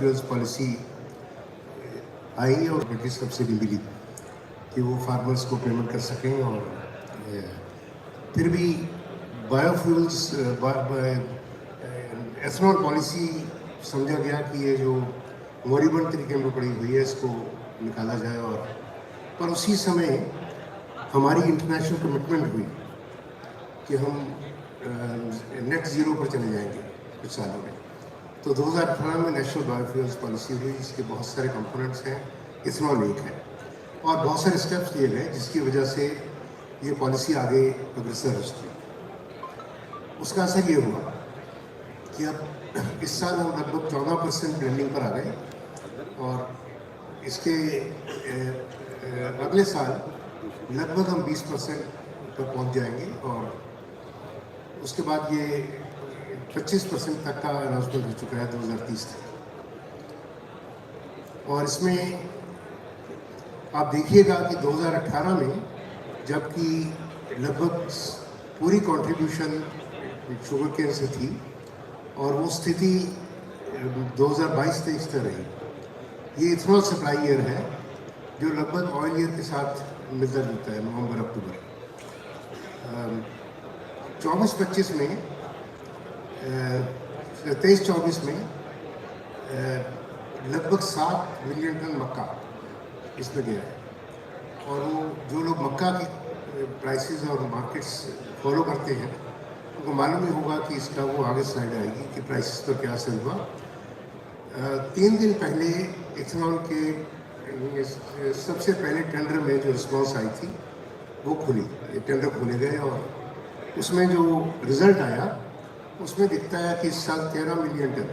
Biofuels policy आई और बड़ी subsidy मिली कि वो फार्मर्स को पेमेंट कर सकें। और फिर भी बायोफ्यूल्स एथनॉल पॉलिसी समझा गया कि ये जो मोरिबंद तरीके में पड़ी हुई है इसको निकाला जाए। और पर उसी समय हमारी इंटरनेशनल कमिटमेंट हुई कि हम नेट ज़ीरो पर चले जाएंगे कुछ सालों में। तो 2018 में नेशनल बायोफ्यूल्स पॉलिसी हुई, जिसके बहुत सारे कंपोनेंट्स हैं, इथेनॉल एक है, और बहुत सारे स्टेप्स लिए गए जिसकी वजह से ये पॉलिसी आगे अग्रसर हो सकी। उसका असर ये हुआ कि अब इस साल हम लगभग 14% ब्लेंडिंग पर आ गए और इसके अगले साल लगभग हम 20% पर पहुंच जाएंगे और उसके बाद ये 25% तक का अनाउंसमेंट हो चुका है 2030 तक। और इसमें आप देखिएगा कि 2018 में जबकि लगभग पूरी कंट्रीब्यूशन शुगर केन से थी और वो स्थिति 2022-23 तक रही। ये इथेनॉल सप्लाई ईयर है जो लगभग ऑयल ईयर के साथ मिलता जुलता है, नवंबर अक्टूबर। 24-25 में 23-24 में लगभग 7 मिलियन टन मक्का इसमें गया है। और वो जो लोग मक्का की प्राइसेस और मार्केट्स फॉलो करते हैं उनको मालूम ही होगा कि इसका वो आगे स्लाइड आएगी कि प्राइसेस पर क्या असर हुआ। 3 दिन पहले इथेनॉल के सबसे पहले टेंडर में जो रिस्पॉन्स आई थी वो खुली, टेंडर खोले गए और उसमें जो रिज़ल्ट आया उसमें दिखता है कि इस साल 13 मिलियन टन,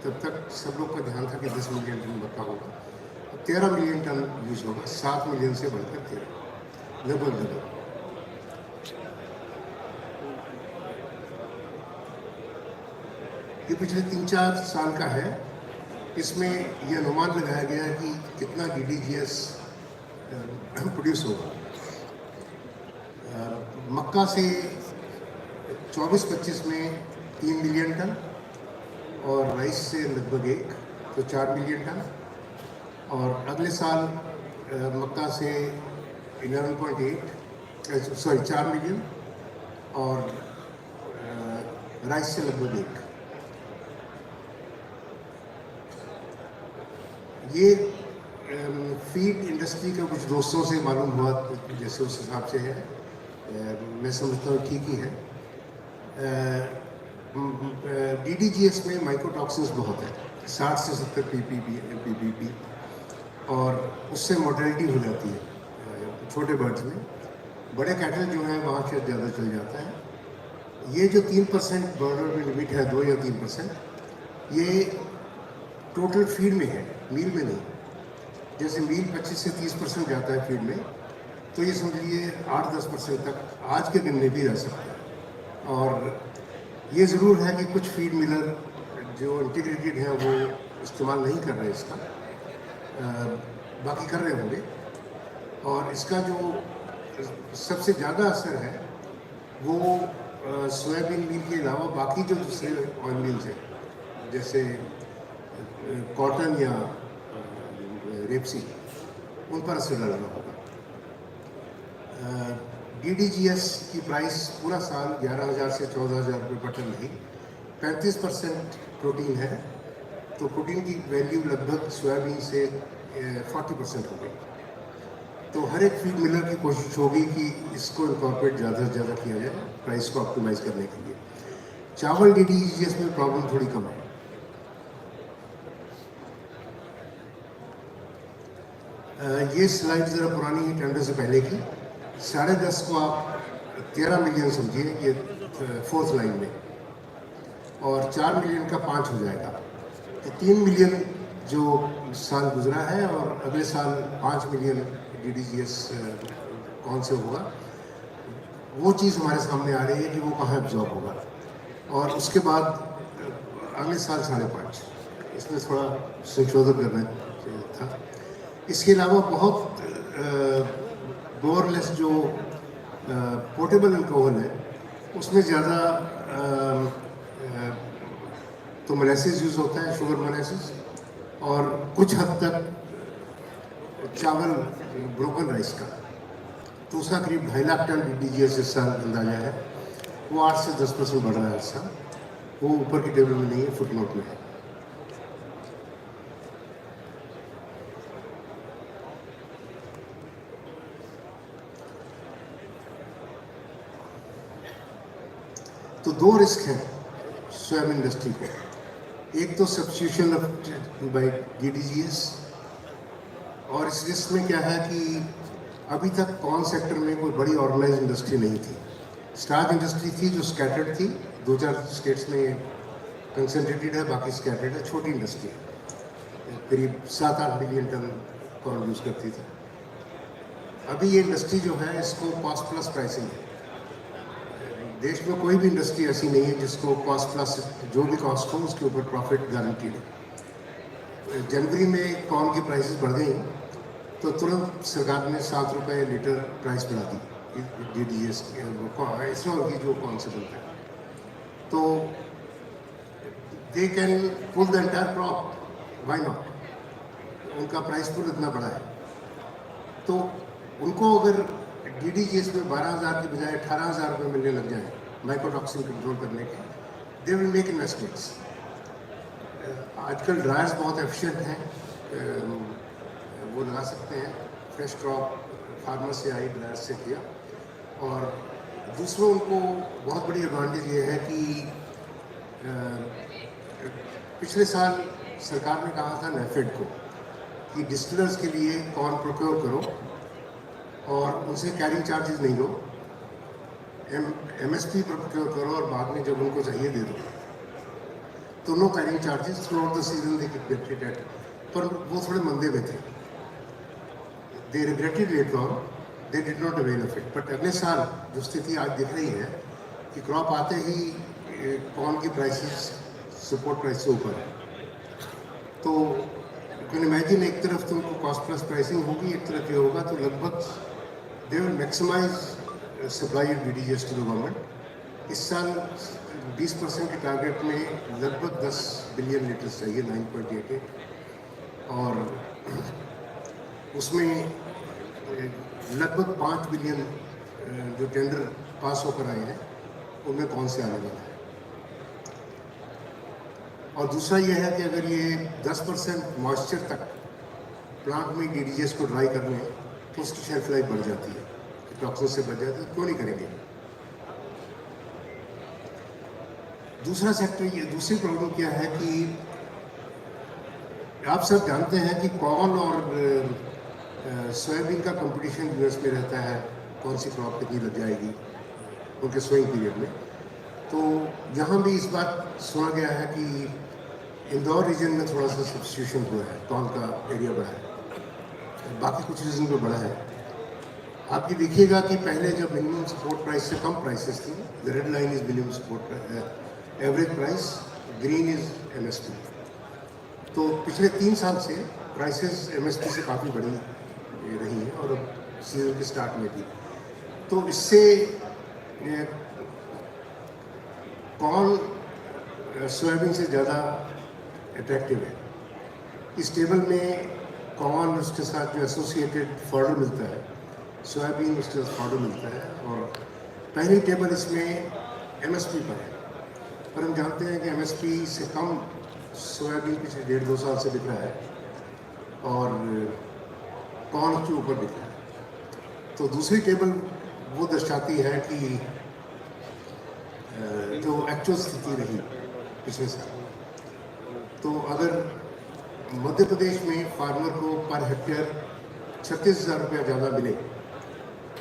तब तक सब लोग का ध्यान था कि 10 मिलियन टन मक्का होगा, 13 मिलियन टन यूज होगा, 7 मिलियन से बढ़कर 13, लगभग। ये पिछले 3-4 साल का है। इसमें यह अनुमान लगाया गया है कि कितना DDGS प्रोड्यूस होगा। मक्का से 24-25 में 3 मिलियन टन और राइस से लगभग 1, तो 4 मिलियन टन। और अगले साल मक्का से 4 मिलियन और राइस से लगभग 1। ये फीड इंडस्ट्री के कुछ दोस्तों से मालूम हुआ, जैसे उस हिसाब से है, मैं समझता हूँ ठीक ही है। DDGS में माइक्रोटॉक्सिन्स बहुत है, 60 से 70 ppb, और उससे मोर्टेलिटी हो जाती है छोटे बर्ड्स में। बड़े कैटल जो हैं वहाँ से ज़्यादा चल जाता है। ये जो 3% बर्डर में लिमिट है, 2 या 3%, ये टोटल फीड में है, मील में नहीं। जैसे मील 25 से 30% जाता है फीड में, तो ये समझिए 8-10% तक आज के दिन में भी रह सकता है। और ये ज़रूर है कि कुछ फीड मिलर जो इंटीग्रेटेड हैं वो इस्तेमाल नहीं कर रहे इसका, बाकी कर रहे होंगे। और इसका जो सबसे ज़्यादा असर है वो सोयाबीन मील के अलावा बाकी जो दूसरे ऑयल मिल्स हैं, जैसे कॉटन या रेपसी, उन पर असर डालना होगा। DDGS की प्राइस पूरा साल 11,000 से 14,000 रुपये पर टन रही। 35% प्रोटीन है, तो प्रोटीन की वैल्यू लगभग सोयाबीन से 40% हो गई। तो हर एक फीड मिलर की कोशिश होगी कि इसको इनकॉर्पोरेट ज़्यादा से ज़्यादा किया जाए प्राइस को ऑप्टिमाइज़ करने के लिए। चावल DDGS में प्रॉब्लम थोड़ी कम है। ये स्लाइड ज़रा पुरानी है, टेंडर से पहले की। 10.5 को आप 13 मिलियन समझिए, ये 4th लाइन में, और 4 मिलियन का 5 हो जाएगा, तो 3 मिलियन जो साल गुजरा है, और अगले साल 5 मिलियन DDGS कौन से होगा, वो चीज़ हमारे सामने आ रही है कि वो कहाँ एब्जॉर्ब होगा। और उसके बाद अगले साल 5.5, इसमें थोड़ा संशोधन करना था। इसके अलावा बहुत मोरलेस जो पोर्टेबल अल्कोहल है उसमें ज़्यादा तो मोलेसिस यूज़ होता है, शुगर मोलेसिस, और कुछ हद तक चावल ब्रोकन राइस का। तो उसका करीब 2.5 लाख टन DDGS इस साल अंदाजा है, वो 8 से 10% बढ़ रहा है इस साल। वो ऊपर की टेबल में नहीं है, फुटनोट में है। तो दो रिस्क हैं सोयाबीन इंडस्ट्री को। एक तो सब्स्टिट्यूशन बाय DDGS, और इस रिस्क में क्या है कि अभी तक कॉर्न सेक्टर में कोई बड़ी ऑर्गेनाइज इंडस्ट्री नहीं थी। स्टार्च इंडस्ट्री थी जो स्कैटर्ड थी, 2-4 स्टेट्स में कंसंट्रेटेड है, बाकी स्कैटर्ड है। छोटी इंडस्ट्री है, करीब 7-8 मिलियन टन कॉर्न यूज़ करती थी। अभी ये इंडस्ट्री जो है इसको कॉस्ट प्लस प्राइसिंग है। देश में कोई भी इंडस्ट्री ऐसी नहीं है जिसको कॉस्ट प्लस, जो भी कॉस्ट हो उसके ऊपर प्रॉफिट गारंटीड है। जनवरी में कॉर्न की प्राइसेस बढ़ गई तो तुरंत सरकार ने 7 रुपये लीटर प्राइस बढ़ा दी DDGS की, एथेनॉल की जो कॉर्न से बनता है। तो they can pull the entire crop, why not. उनका प्राइस पुल इतना बड़ा है तो उनको अगर DDGS में 12,000 की बजाय 18,000 रुपये मिलने लग जाए माइकोटॉक्सिन कंट्रोल करने के, दे विल मेक इन्वेस्टमेंट्स। आजकल ड्रायर्स बहुत एफिशिएंट हैं, वो लगा सकते हैं। फ्रेश क्रॉप फार्मर से आई, ड्रायर से किया। और दूसरों उनको बहुत बड़ी एडवांटेज ये है कि पिछले साल सरकार ने कहा था नेफेड को कि डिस्टिलर्स के लिए कॉर्न प्रोक्योर करो और उनसे कैरिंग चार्जेस नहीं लो, MSP प्रोक्योर करो और बाद में जब उनको चाहिए दे दो। तो no carrying charges throughout the season, they could get it at. पर वो थोड़े मंदे में थे, they regretted later on, they did not avail of it. But अगले साल जो स्थिति आज दिख रही है कि क्रॉप आते ही कॉर्न की प्राइसेस सपोर्ट प्राइस से ऊपर है। तो यू कैन इमेजिन, एक तरफ तो उनको कॉस्ट प्लस प्राइसिंग होगी, एक तरफ ये होगा, तो लगभग they will maximise supply of DDGS to the government. इस साल 20% के टारगेट में लगभग 10 बिलियन लीटर चाहिए, 9.88, और उसमें लगभग 5 बिलियन जो टेंडर पास होकर आए हैं उनमें कौन से आने वाला है। और दूसरा यह है कि अगर ये 10% मॉइस्चर तक प्लांट में DDGS को ड्राई कर लें तो उसकी शेल्फ लाइफ बढ़ जाती है, टॉक्सिन से बच जाती है। क्यों नहीं करेंगे। दूसरा सेक्टर, ये दूसरी प्रॉब्लम क्या है कि आप सब जानते हैं कि कॉर्न और सोयाबीन का कंपटीशन यूएस में रहता है, कौन सी क्रॉप कितनी लग जाएगी उनके सोइंग पीरियड में। तो यहाँ भी इस बार सुना गया है कि इंदौर रीजन में थोड़ा सा सब्स्टिट्यूशन हुआ है, कॉर्न का एरिया बढ़ा है, बाकी कुछ रीजन पे बढ़ा है। आप ये देखिएगा कि पहले जब मिनिमम सपोर्ट प्राइस से कम प्राइसेस थी, the red line is minimum support average price, green is MSP। तो पिछले 3 साल से प्राइसेस MSP से काफ़ी बढ़ी रही हैं, और अब सीजन के स्टार्ट में भी। तो इससे कॉर्न सोयाबीन से ज़्यादा अट्रैक्टिव है। इस टेबल में कॉर्न, उसके साथ जो एसोसिएटेड फॉडर मिलता है, सोयाबीन उसके साथ फॉडर मिलता है, और पहली टेबल इसमें MSP पर है। पर हम जानते हैं कि MSP से कम सोयाबीन पिछले 1.5-2 साल से बिक रहा है, और कॉर्न के ऊपर बिक रहा है। तो दूसरी टेबल वो दर्शाती है कि जो एक्चुअल स्थिति रही पिछले साल। तो अगर मध्य प्रदेश में फार्मर को पर हेक्टेयर 36,000 रुपया ज़्यादा मिले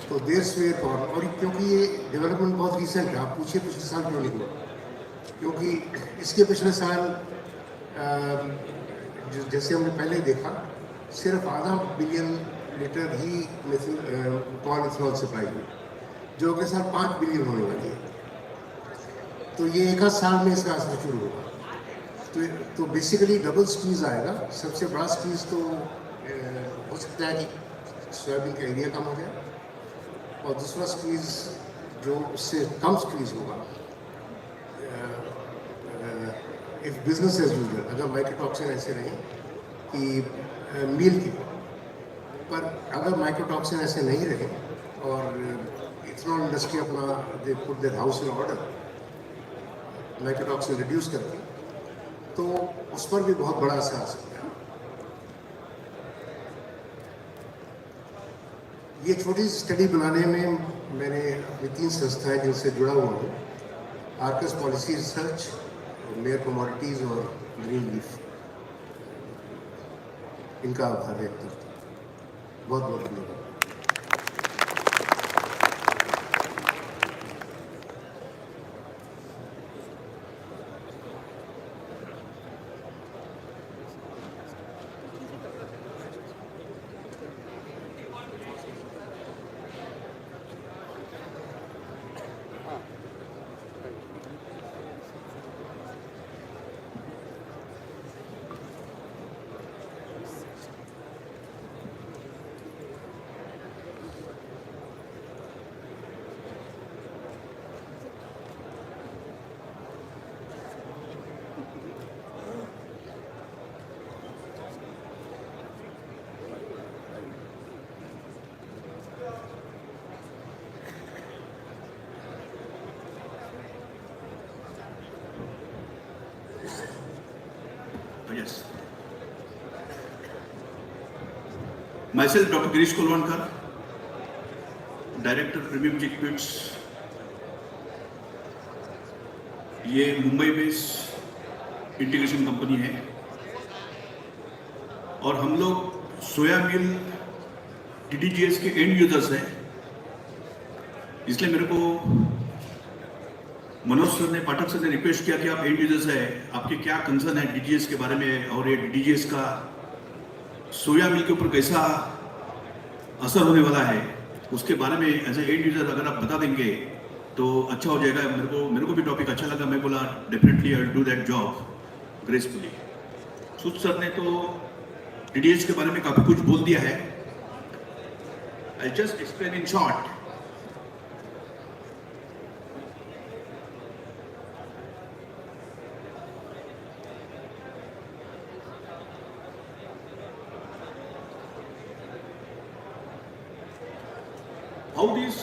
तो देर सवेर कॉर्न, और क्योंकि ये डेवलपमेंट बहुत रिसेंट है, आप पूछिए पिछले साल क्यों नहीं हुआ, क्योंकि इसके पिछले साल जैसे हमने पहले देखा, सिर्फ आधा बिलियन लीटर ही कॉर्न इथेनॉल सप्लाई हुई, जो अगले साल 5 बिलियन होने वाली है। तो ये 1 साल में इसका असर शुरू होगा। तो बेसिकली डबल स्क्वीज आएगा। सबसे बड़ा स्क्वीज तो हो सकता है कि सोयाबीन का एरिया कम हो जाए, और दूसरा स्क्वीज जो उससे कम स्क्वीज होगा, इफ बिजनेस एज यूजुअल, अगर माइकोटॉक्सिन ऐसे रहें कि मील की, पर अगर माइकोटॉक्सिन ऐसे नहीं रहे और इथेनॉल इंडस्ट्री अपना they put their house in order mycotoxin reduce करके, तो उस पर भी बहुत बड़ा असर आ सकता है। ये छोटी सी स्टडी बनाने में मैंने अपनी 3 संस्थाएं जिनसे जुड़ा हुआ हूँ, Arcus policy research, mayor commodities और ग्रीन लीफ, इनका आभार व्यक्त करता हूँ। बहुत बहुत धन्यवाद। Yes. Myself, Dr. Girish Kolwankar, Director Premium Liquids. ये मुंबई बेस्ड इंटीग्रेशन कंपनी है और हम लोग सोया मिल DDGS के एंड यूजर्स हैं। इसलिए मेरे को मनोज सर ने, पाठक सर ने रिक्वेस्ट किया कि आप एंड यूजर्स है, आपके क्या कंसर्न है DDGS के बारे में और ये DDGS का सोया मिल के ऊपर कैसा असर होने वाला है, उसके बारे में एज ए एंड यूजर अगर आप बता देंगे तो अच्छा हो जाएगा। मेरे को भी टॉपिक अच्छा लगा, मैं बोला definitely I will do that job gracefully. सुध सर ने तो DDGS के बारे में काफी कुछ बोल दिया है। I just explain in short. How this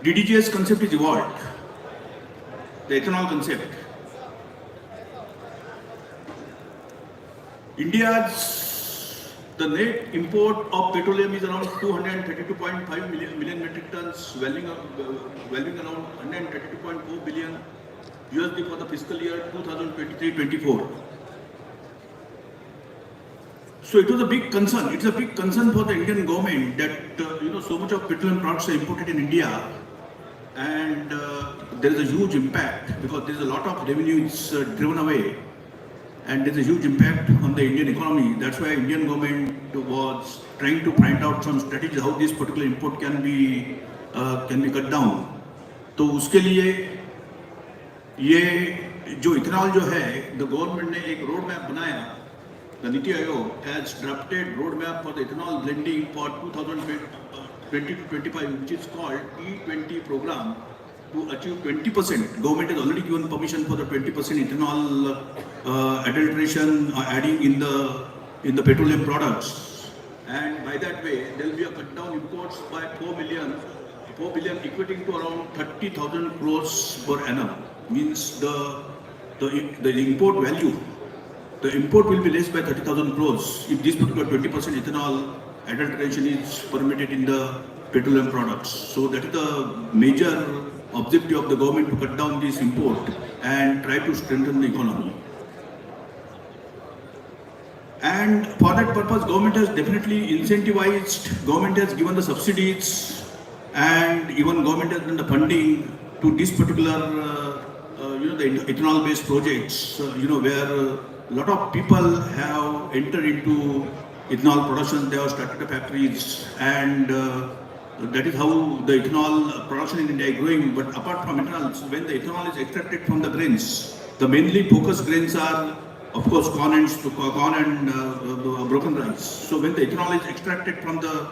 DDGS concept is evolved, the ethanol concept. India's the net import of petroleum is around 232.5 million metric tons, valuing around 132.4 billion USD for the fiscal year 2023-24. So it was a big concern. It's a big concern for the Indian government that so much of petroleum products are imported in India, and there is a huge impact because there is a lot of revenue is driven away, and there is a huge impact on the Indian economy. That's why Indian government was trying to find out some strategies how this particular import can be cut down. तो उसके लिए ये जो ethanol जो है, the government ने एक road map बनाया. The NITI Aayog has drafted roadmap for the ethanol blending for 2020 to 25, which is called E20 program, to achieve 20%. Government has already given permission for the 20% ethanol adulteration adding in the petroleum products, and by that way there will be a cut down imports by 4 billion equating to around 30,000 crores per annum. Means the import value. The import will be less by 30,000 crores if this particular 20% ethanol adulteration is permitted in the petroleum products. So that is the major objective of the government, to cut down this import and try to strengthen the economy. And for that purpose, government has definitely incentivized, government has given the subsidies, and even government has done the funding to this particular, the ethanol-based projects, where a lot of people have entered into ethanol production. They have started the factories, and that is how the ethanol production in India is growing. But apart from ethanol, when the ethanol is extracted from the grains, the mainly focused grains are, of course, corn and broken rice. So when the ethanol is extracted from the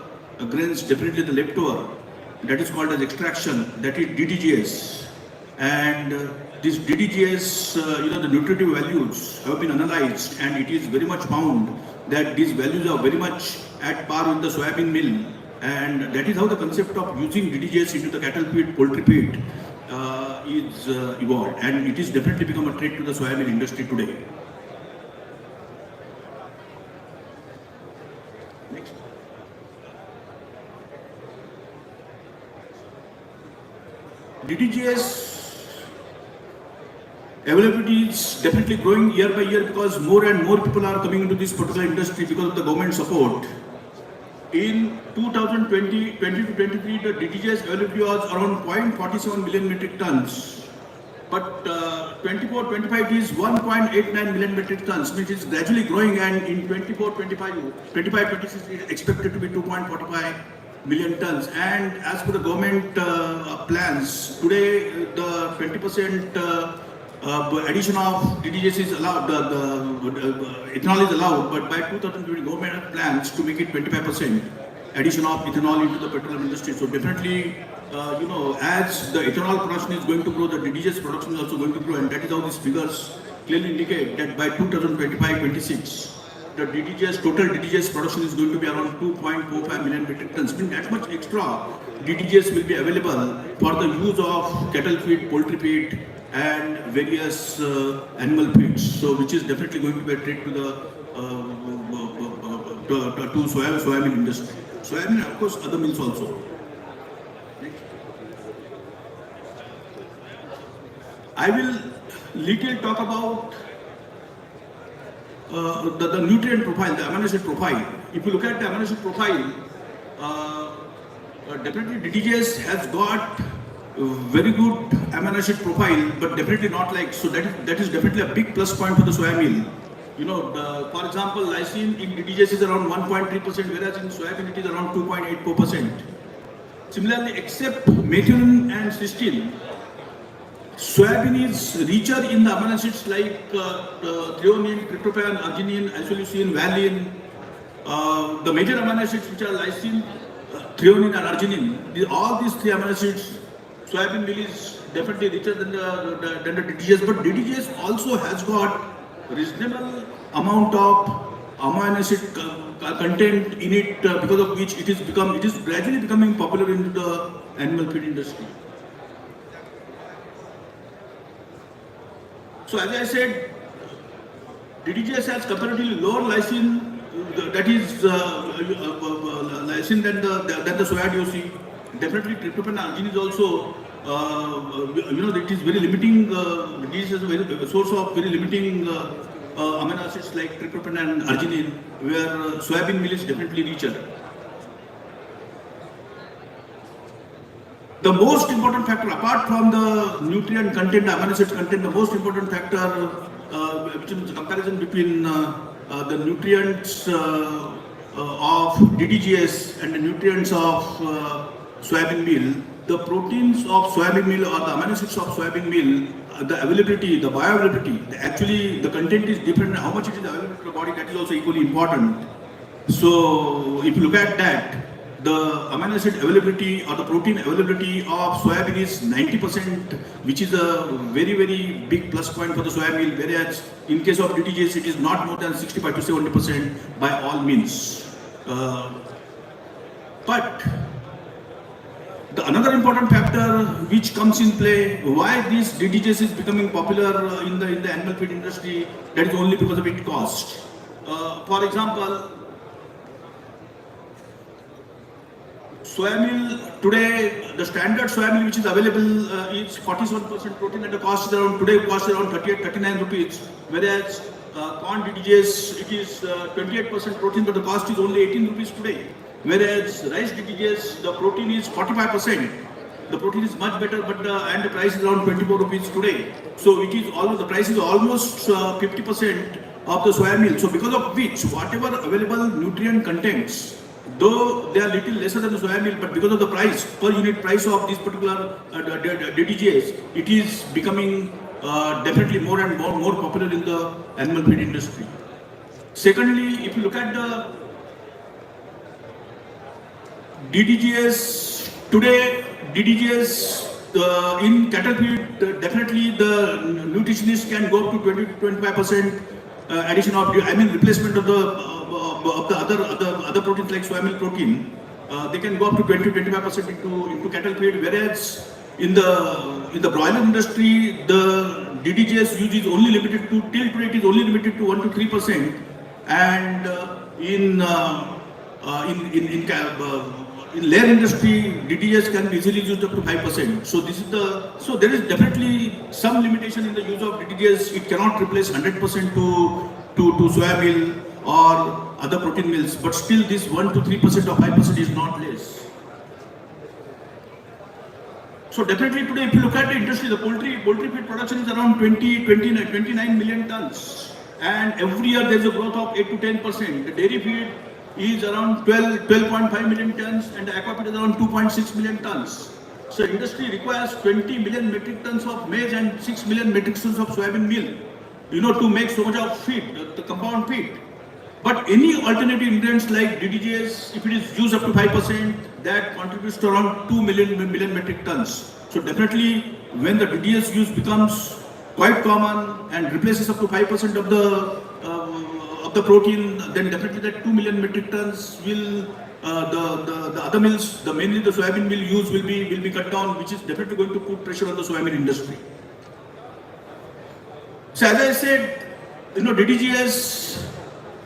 grains, definitely the leftover, that is called as extraction, that is DDGS. And this DDGS, the nutritive values have been analyzed, and it is very much found that these values are very much at par with the soybean meal, and that is how the concept of using DDGS into the cattle feed, poultry feed is evolved, and it is definitely become a threat to the soybean industry today. Next. DDGS availability is definitely growing year by year because more and more people are coming into this particular industry because of the government support. In 2020 to 23, the DDGS availability was around 0.47 million metric tons. But 24-25 is 1.89 million metric tons, which is gradually growing, and in 25-26 it is expected to be 2.45 million tons. And as per the government plans, today the 20% addition of DDGS is allowed, the ethanol is allowed, but by 2020 government has plans to make it 25% addition of ethanol into the petroleum industry. So definitely, as the ethanol production is going to grow, the DDGS production is also going to grow, and that is how these figures clearly indicate that by 2025-26, the total DDGS production is going to be around 2.45 million metric tons. Meaning that much extra DDGS will be available for the use of cattle feed, poultry feed, and various animal feeds. So, which is definitely going to be a threat to the soybean industry. Soybean, of course, other meals also. I will little talk about the nutrient profile, the amino acid profile. If you look at the amino acid profile, definitely DDGS has got very good amino acid profile, but definitely not like, so that is definitely a big plus point for the soya meal. For example, lysine in DDGS is around 1.3%, whereas in soybean it is around 2.84%. Similarly, except methionine and cysteine, soybean is richer in the amino acids like threonine, tryptophan, arginine, isoleucine, valine. The major amino acids which are lysine, threonine and arginine, all these three amino acids, soybean meal is definitely richer than the DDGS, but DDGS also has got reasonable amount of amino acid content in it, because of which it is gradually becoming popular into the animal feed industry. So as I said, DDGS has comparatively lower lysine, that is lysine than the soya DOC. Definitely tryptophan and arginine is also, it is very limiting, DDGS is a source of very limiting amino acids like tryptophan and arginine, where soybean meal is definitely richer. The most important factor, apart from the nutrient content, amino acid content, the most important factor, which is the comparison between the nutrients of DDGS and the nutrients of soybean meal, the proteins of soybean meal or the amino acids of soybean meal, the availability, the bioavailability, actually the content is different. How much it is available to the body, that is also equally important. So if you look at that, the amino acid availability or the protein availability of soybean is 90%, which is a very, very big plus point for the soya meal, whereas in case of DDGS, it is not more than 65 to 70% by all means. But another important factor which comes in play, why this DDGS is becoming popular in the animal feed industry, that is only because of its cost. For example, soya meal today, the standard soya meal which is available is 47% protein, and the cost is around 38-39 rupees, whereas corn DDGS, it is 28% protein, but the cost is only 18 rupees today. Whereas rice DDGS, the protein is 45%. The protein is much better, but and the price is around 24 rupees today. So it is the price is almost 50% of the soya meal. So because of which, whatever available nutrient contents, though they are little lesser than the soya meal, but because of the price, per unit price of this particular DDGS, it is becoming definitely more and more popular in the animal feed industry. Secondly, if you look at the DDGS, today DDGS in cattle feed definitely the nutritionists can go up to 20 to 25% addition of, replacement of the other proteins like soy milk protein. They can go up to 20 to 25% into cattle feed, whereas in the broiler industry, the DDGS use is only limited to, till today it is only limited to 1 to 3%, and in layer industry, DDGS can be easily used up to 5%. So there is definitely some limitation in the use of DDGS. It cannot replace 100% to soya meal or other protein meals, but still this 1 to 3% or 5% is not less. So definitely today, if you look at the industry, the poultry feed production is around 29 million tons, and every year there is a growth of 8 to 10%. The dairy feed is around 12.5 million tons, and the aqua feed is around 2.6 million tons. So industry requires 20 million metric tons of maize and 6 million metric tons of soybean meal, to make so much of feed, the compound feed. But any alternative ingredients like DDGS, if it is used up to 5%, that contributes to around 2 million metric tons. So definitely, when the DDGS use becomes quite common and replaces up to 5% of the protein, then definitely that 2 million metric tons will the other mills, mainly the soybean meal use will be cut down, which is definitely going to put pressure on the soybean industry. So as I said, DDGS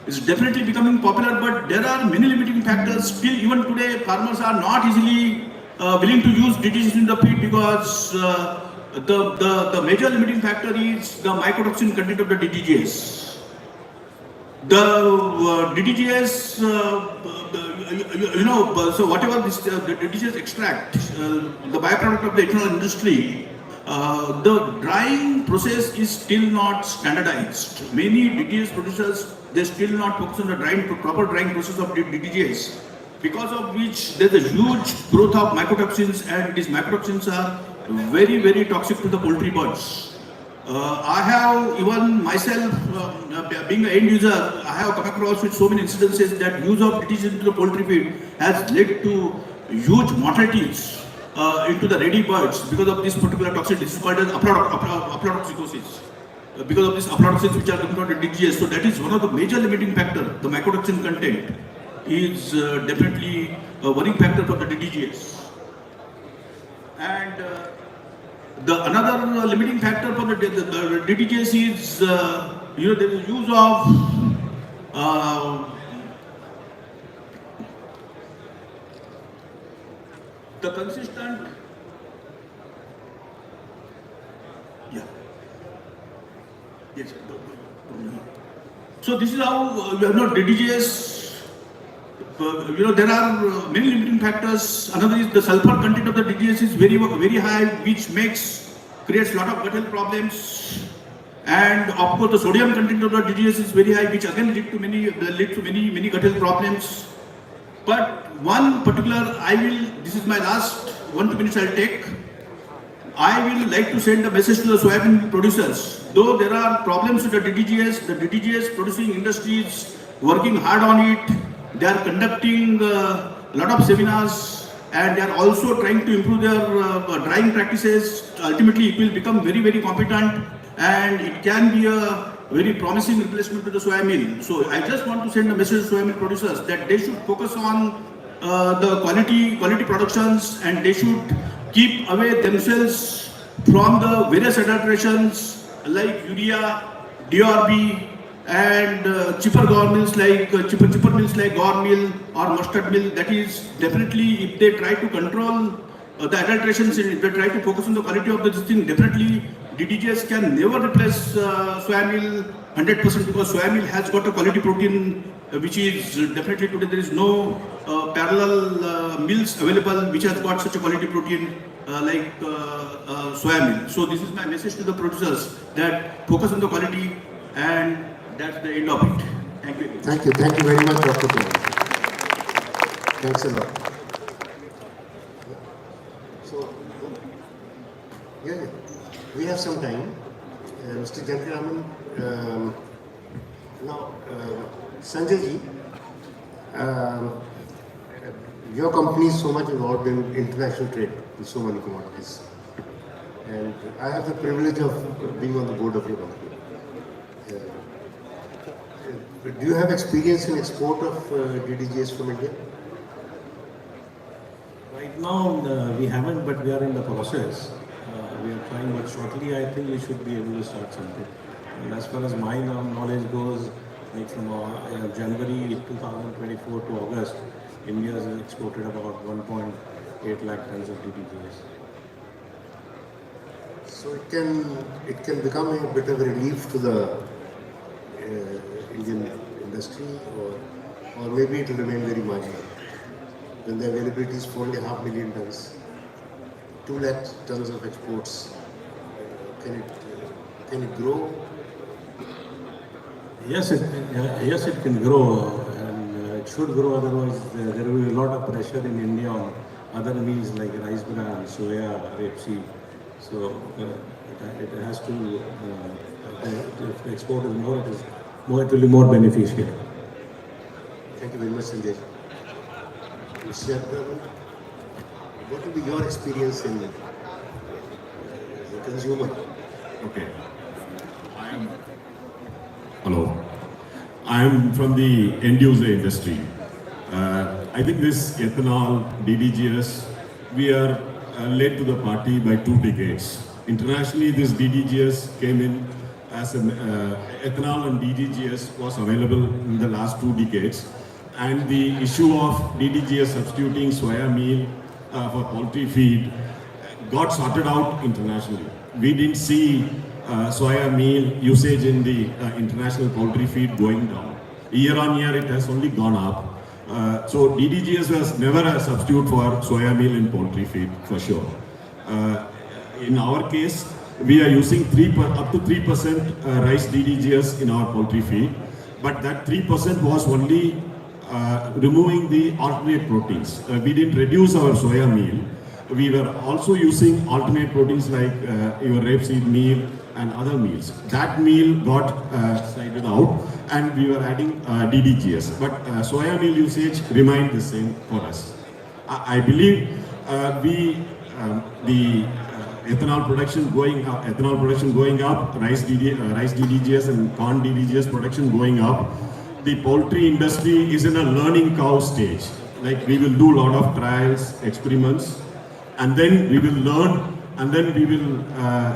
is definitely becoming popular, but there are many limiting factors. Still, even today, farmers are not easily willing to use DDGS in the feed because the major limiting factor is the mycotoxin content of the DDGS. The DDGS, so whatever the DDGS extract, the byproduct of the ethanol industry, the drying process is still not standardized. Many DDGS producers, they still not focus on the proper drying process of DDGS, because of which there is a huge growth of mycotoxins, and these mycotoxins are very, very toxic to the poultry birds. I have, even myself, being an end user, I have come across with so many incidences that use of DDGS into the poultry feed has led to huge mortalities into the ready birds because of this particular toxin. This is called as aflatoxinosis. Because of these aflatoxins which are coming out of DDGS. So that is one of the major limiting factors. The mycotoxin content is definitely a worrying factor for the DDGS. And another limiting factor for the DDGS is there is use of the consistent, yes. So this is how DDGS. There are many limiting factors. Another is the sulfur content of the DDGS is very, very high, which creates a lot of gut health problems. And of course, the sodium content of the DDGS is very high, which again lead to many gut health problems. But one particular, this is my last 1 2 minutes I'll take. I will like to send a message to the soybean producers. Though there are problems with the DDGS producing industry is working hard on it. They are conducting a lot of seminars, and they are also trying to improve their drying practices. Ultimately, it will become very, very competent, and it can be a very promising replacement to the soya meal. So I just want to send a message to soya meal producers that they should focus on the quality productions, and they should keep away themselves from the various adulterations like urea, DRB, and cheaper mills like Gor meal or mustard meal. That is definitely, if they try to control the adulterations, if they try to focus on the quality of this thing, definitely DDGS can never replace soya meal 100%, because soya meal has got a quality protein which is definitely today there is no parallel meals available which has got such a quality protein like soya meal. So this is my message to the producers, that focus on the quality, and that's the end of it. Thank you. Thank you very much, Dr. Paul. Thanks a lot. So, yeah, we have some time. Mr. Jankiraman, now, Sanjay ji, your company is so much involved in international trade with so many commodities. and I have the privilege of being on the board of your company. Do you have experience in export of DDGS from India? Right now, we haven't, but we are in the process. We are trying, but shortly I think we should be able to start something. And as far as my knowledge goes, like from January 2024 to August, India has exported about 1.8 lakh tons of DDGS. So it can become a bit of a relief to the Indian industry, or maybe it will remain very marginal. When the availability is 4.5 million tons, 2 lakh tons of exports, can it grow? Yes, it can grow, and it should grow. Otherwise, there will be a lot of pressure in India on other meals like rice bran, soya, rapeseed. So it has to. If the export is more, it will be more beneficial. Thank you very much, Sanjay. Mr. Abdul, what will be your experience in as a consumer? Okay. Hello. I am from the end user industry. I think this ethanol, DDGS, we are late to the party by 2 decades. Internationally, this DDGS came in as ethanol and DDGS was available in the last 2 decades. And the issue of DDGS substituting soya meal for poultry feed got sorted out internationally. We didn't see soya meal usage in the international poultry feed going down. Year on year, it has only gone up. So DDGS was never a substitute for soya meal in poultry feed, for sure. In our case, we are using up to 3% rice DDGS in our poultry feed, but that 3% was only removing the alternate proteins. We didn't reduce our soya meal. We were also using alternate proteins like your rapeseed meal and other meals. That meal got sided out, and we were adding DDGS. But soya meal usage remained the same for us. I believe the ethanol production going up, rice DDGS and corn DDGS production going up. The poultry industry is in a learning curve stage. Like, we will do a lot of trials, experiments, and then we will learn, and then we will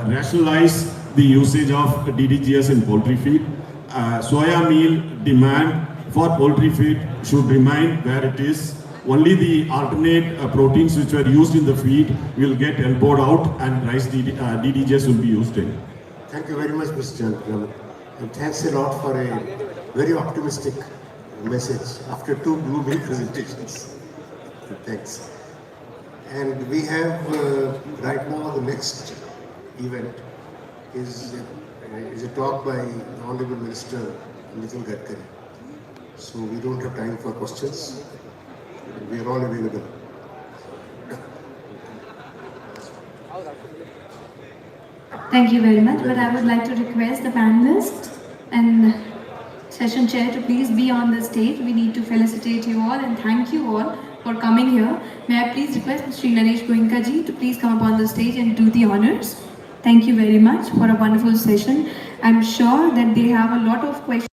rationalize the usage of DDGS in poultry feed. Soya meal demand for poultry feed should remain where it is. Only the alternate proteins which were used in the feed will get elbowed out, and rice DDGS will be used in. Thank you very much, Mr. Chandra. And thanks a lot for a very optimistic message after 2 gloomy presentations. Thanks. And we have right now the next event is a talk by the Honorable Minister Nitin Gadkari. So we don't have time for questions. We are all available. Thank you very much, but I would like to request the panelists and session chair to please be on the stage. We need to felicitate you all and thank you all for coming here. May I please request Sri Naresh Goenka ji to please come up on the stage and do the honors. Thank you very much for a wonderful session. I'm sure that they have a lot of questions.